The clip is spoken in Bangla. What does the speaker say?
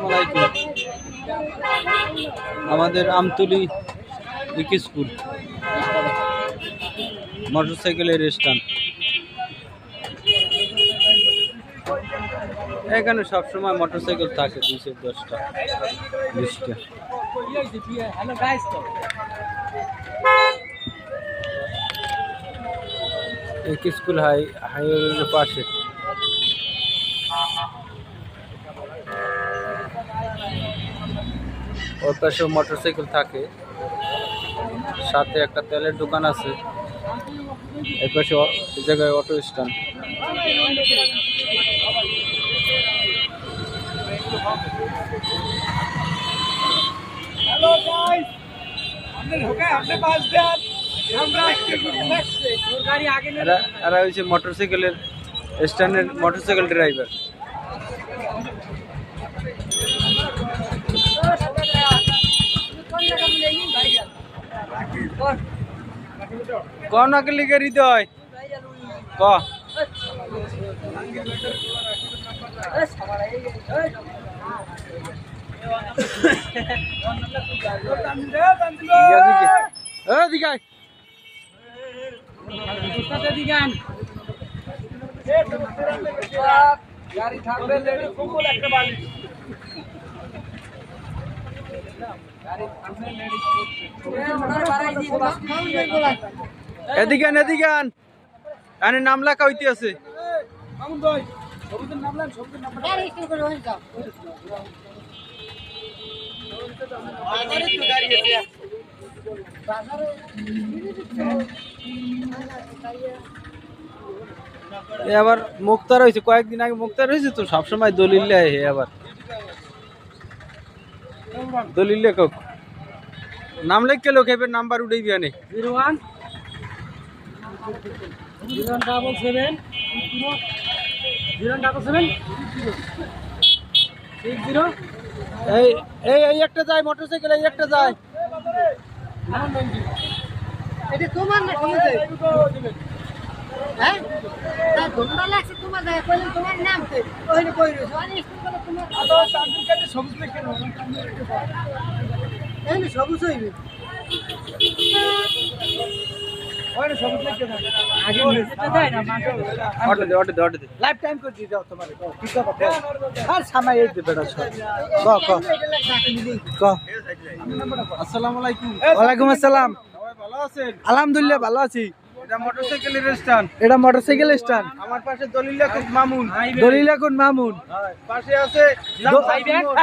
আসসালামু আলাইকুম। আমাদের আমতলী স্কুল মোটরসাইকেলের স্ট্যান্ড। এখানে সবসময় মোটরসাইকেল থাকে 210টা 20টা। স্কুল হাইওয়ের পাশে। ওর পাশে মোটরসাইকেল থাকে, সাথে একটা তেলের দোকান আছে। এর পাশে এই জায়গায় অটো স্ট্যান্ড। এরা হচ্ছে মোটরসাইকেলের স্ট্যান্ডের মোটরসাইকেল ড্রাইভার। कौन अकेले के हृदय क এদিকান এদিকান আরে নাম লেখা হইতে আছে। আবার মুক্তার হয়েছে, কয়েকদিন আগে মুক্তার হয়েছে তো সবসময় দলিল লেয়। আবার দলিল লেখক নাম লেখকে লোক এবার নাম্বার উঠেই বিয়ানে 01 077 077 এই এই এই একটা যায় মোটরসাইকেল, এই একটা যায়। এটা তোমার না ঠিক আছে? হ্যাঁ তা ধন্যবাদ লাগছে তোমার যায় কইলে তোমার নাম তে ওইনে কই রইছো আমি স্কুল করে তোমার আদা চাকরি কাটে সবুজ লেখে নাও এই সবুজ হইবে ওইনে সবুজ লেখে দাও আগে নিচেটা দেয় না মাঠে অর্ডার দে লাইফ টাইম করে দিয়ে দাও তোমারে কি কথা আর সামনে এই দে বেটা সব ক আসসালামু আলাইকুম। ওয়ালাইকুম আসসালাম। সবাই ভালো আছেন? আলহামদুলিল্লাহ ভালো আছি। এটা মোটরসাইকেলের স্ট্যান্ড। এটা মোটরসাইকেল স্ট্যান্ড। আমার পাশে দলিল লেখক মামুন। দলিল এখন মামুন। পাশে আছে